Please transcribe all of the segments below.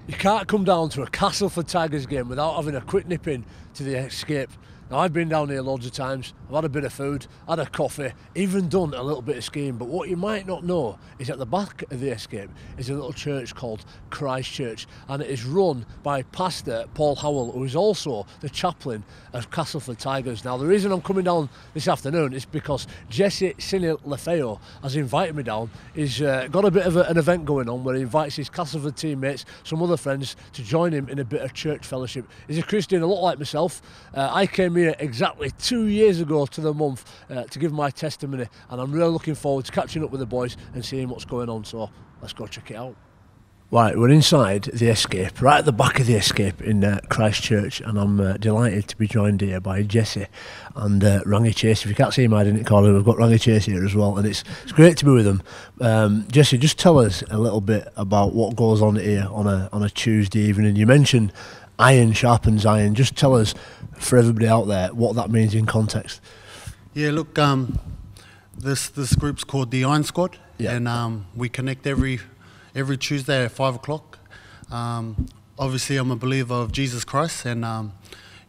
You can't come down to a Castleford Tigers game without having a quick nip in to the Xscape. Now, I've been down here loads of times, I've had a bit of food, had a coffee, even done a little bit of skiing, but what you might not know is at the back of the Xscape is a little church called Christ Church, and it is run by Pastor Paul HOWELL, who is also the chaplain of Castleford Tigers. Now, the reason I'm coming down this afternoon is because Jesse Sene-Lefao has invited me down. He's got a bit of an event going on where he invites his Castleford teammates, some other friends, to join him in a bit of church fellowship. He's a Christian, a lot like myself. I came here exactly 2 years ago to the month to give my testimony, and I'm really looking forward to catching up with the boys and seeing what's going on, so let's go check it out. Right, we're inside the Xscape, right at the back of the Xscape in Christchurch, and I'm delighted to be joined here by Jesse and Rangi Chase. If you can't see my identity card, we've got Rangi Chase here as well, and it's great to be with them. Jesse, just tell us a little bit about what goes on here on a Tuesday evening. You mentioned iron sharpens iron. Just tell us, for everybody out there, what that means in context. Yeah, look, this group's called the Iron Squad, and we connect every Tuesday at 5 o'clock. Obviously, I'm a believer of Jesus Christ, and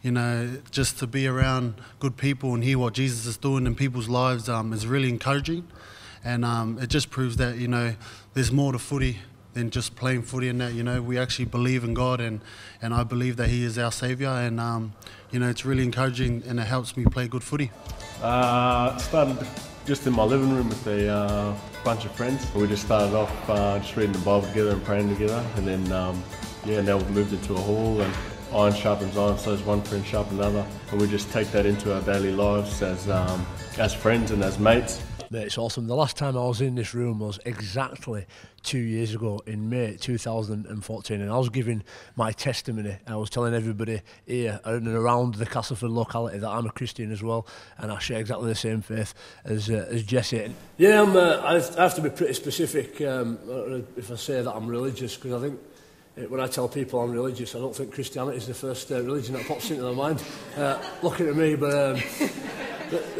you know, just to be around good people and hear what Jesus is doing in people's lives is really encouraging, and it just proves that, you know, there's more to footy than just playing footy, and that, you know, we actually believe in God, and I believe that He is our saviour, and you know, it's really encouraging, and it helps me play good footy. Started just in my living room with a bunch of friends. We just started off just reading the Bible together and praying together, and then yeah, now we've moved into a hall, and iron sharpens iron, so does one friend sharpen another, and we just take that into our daily lives as friends and as mates. Mate, it's awesome. The last time I was in this room was exactly 2 years ago in May 2014, and I was giving my testimony. I was telling everybody here and around the Castleford locality that I'm a Christian as well, and I share exactly the same faith as Jesse. Yeah, I have to be pretty specific if I say that I'm religious, because I think when I tell people I'm religious, I don't think Christianity is the first religion that pops into their mind. Looking at me, but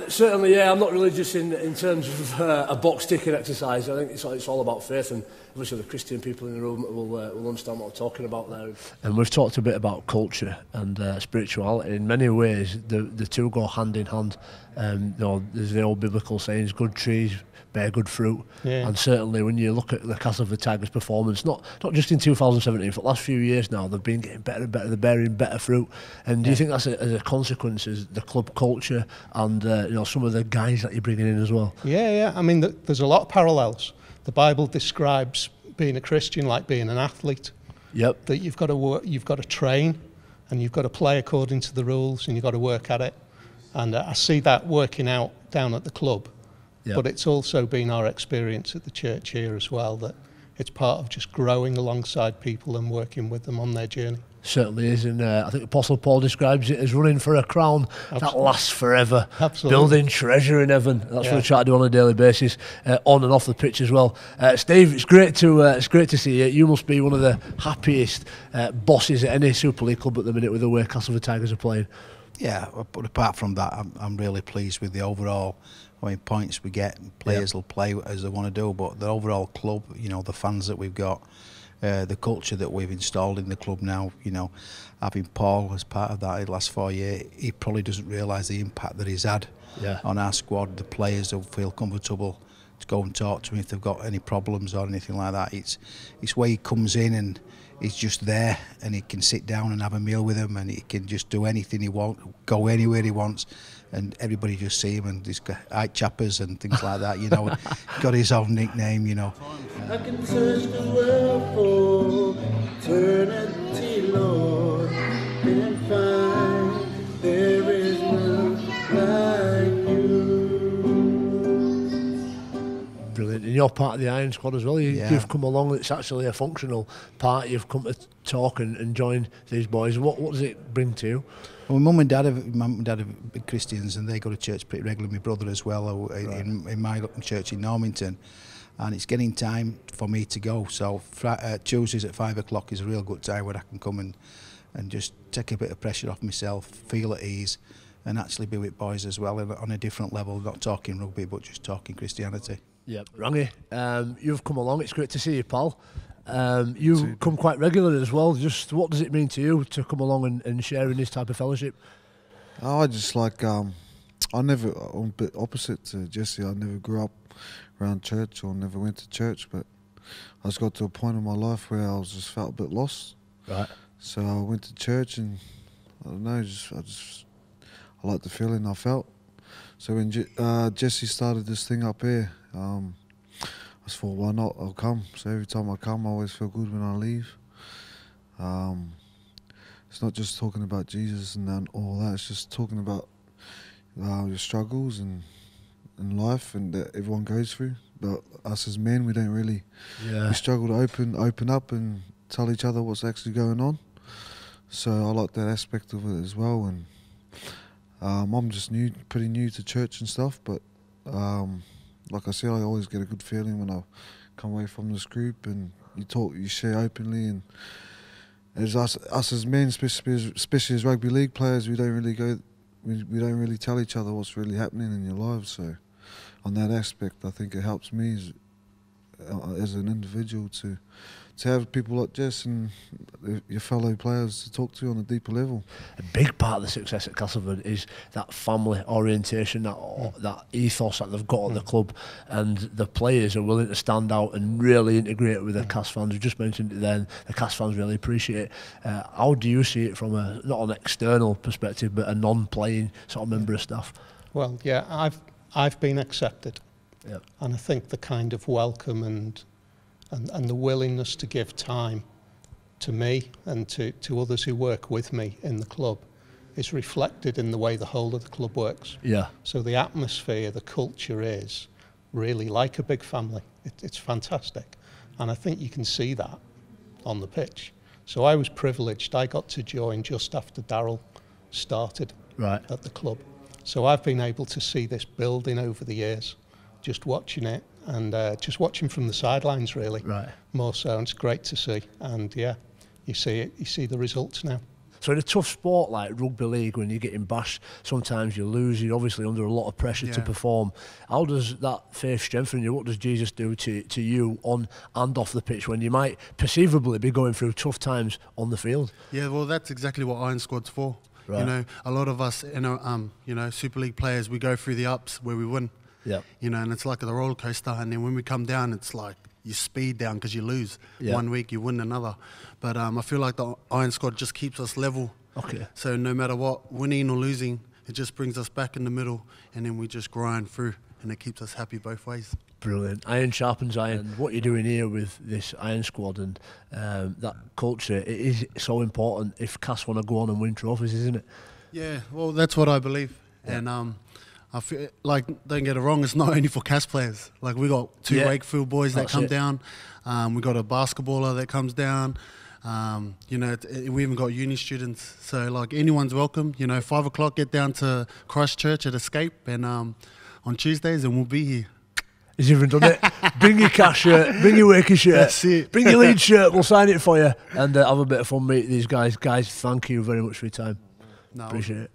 certainly, yeah, I'm not religious in terms of a box ticking exercise. I think it's all about faith, and obviously the Christian people in the room will understand what I'm talking about there. And we've talked a bit about culture and spirituality. In many ways, the two go hand in hand. You know, there's the old biblical sayings: "Good trees bear good fruit," and certainly when you look at the Castleford Tigers' performance, not just in 2017, but the last few years now, they've been getting better and better. They're bearing better fruit. And do you think that's as a consequence of the club culture and you know, some of the guys that you're bringing in as well? Yeah. I mean, there's a lot of parallels. The Bible describes being a Christian like being an athlete. Yep. That you've got to work, you've got to train, and you've got to play according to the rules, and you've got to work at it. And I see that working out down at the club. Yep. But it's also been our experience at the church here as well, that it's part of just growing alongside people and working with them on their journey. Certainly is, and I think Apostle Paul describes it as running for a crown that lasts forever. Absolutely. Building treasure in heaven. That's what we try to do on a daily basis, on and off the pitch as well. Steve, it's great to see you. You must be one of the happiest bosses at any Super League club at the minute with the way Castleford Tigers are playing. Yeah, but apart from that, I'm really pleased with the overall. I mean, points we get, players will play as they want to do, but the overall club, you know, the fans that we've got, the culture that we've installed in the club now, you know, having Paul as part of that the last 4 years, he probably doesn't realise the impact that he's had on our squad. The players will feel comfortable to go and talk to him if they've got any problems or anything like that. It's where he comes in and he's just there, and he can sit down and have a meal with them, and he can just do anything he wants, go anywhere he wants, and everybody just see him, and he's got eye chappers and things like that, you know. Got his own nickname, you know. I can search the world for eternity, Lord, and find there is none like you. Brilliant. And you're part of the Iron Squad as well. You've come along. It's actually a functional part. You've come to talk and join these boys. What does it bring to you? Well, Mum and Dad are big Christians, and they go to church pretty regularly. My brother as well, in my church in Normanton, and it's getting time for me to go. So Tuesdays at 5 o'clock is a real good time where I can come and just take a bit of pressure off myself, feel at ease, and actually be with boys as well on a different level. Not talking rugby, but just talking Christianity. Yep. Rangi, you've come along. It's great to see you, pal. You come quite regularly as well. Just what does it mean to you to come along and share in this type of fellowship? I just like, I'm a bit opposite to Jesse. I never grew up around church or never went to church, but I just got to a point in my life where I just felt a bit lost. Right. So I went to church and I don't know, I like the feeling I felt. So when Jesse started this thing up here, I just thought, why not? I'll come. So every time I come, I always feel good when I leave. It's not just talking about Jesus and then all that. It's just talking about your struggles and life and that everyone goes through. But us as men, we don't really. We struggle to open up and tell each other what's actually going on. So I like that aspect of it as well. And I'm just pretty new to church and stuff. But like I said, I always get a good feeling when I come away from this group and you share openly. And as us as men, especially as rugby league players, we don't really tell each other what's really happening in your lives. So on that aspect, I think it helps me as an individual to have people like Jess and your fellow players to talk to on a deeper level. A big part of the success at Castleford is that family orientation, that ethos that they've got at the club, and the players are willing to stand out and really integrate with the Cas fans. You just mentioned it then, the Cas fans really appreciate it. How do you see it from not an external perspective, but a non-playing sort of member of staff? Well, yeah, I've been accepted, and I think the kind of welcome and the willingness to give time to me and to others who work with me in the club is reflected in the way the whole of the club works. Yeah. So the atmosphere, the culture is really like a big family. It's fantastic. And I think you can see that on the pitch. So I was privileged. I got to join just after Darryl started at the club. So I've been able to see this building over the years, just watching it. And just watching from the sidelines, really, more so. And it's great to see. And yeah, you see it. You see the results now. So in a tough sport like rugby league, when you're getting bashed, sometimes you lose. You're obviously under a lot of pressure to perform. How does that faith strengthen you? What does Jesus do to you on and off the pitch when you might perceivably be going through tough times on the field? Yeah, well, that's exactly what Iron Squad's for. You know, a lot of us, Super League players, we go through the ups where we win. Yeah, you know, and it's like the roller coaster, and then when we come down, it's like you speed down because you lose. One week, you win another. But I feel like the Iron Squad just keeps us level. Okay. So no matter what, winning or losing, it just brings us back in the middle, and then we just grind through, and it keeps us happy both ways. Brilliant. Iron sharpens iron. And what you're doing here with this Iron Squad and that culture, it is so important if Cas want to go on and win trophies, isn't it? Yeah, well, that's what I believe. Yeah. And I feel like, don't get it wrong, it's not only for Cas players. Like, we got two Wakefield boys that come down. We got a basketballer that comes down. We even got uni students. So, like, anyone's welcome. 5 o'clock, get down to Christchurch at Xscape, and on Tuesdays, and we'll be here. He's even done it. Bring your Cas shirt, bring your Wakey shirt, that's it. Bring your Leeds shirt, we'll sign it for you, and have a bit of fun, meet these guys. Guys, thank you very much for your time. No, appreciate it.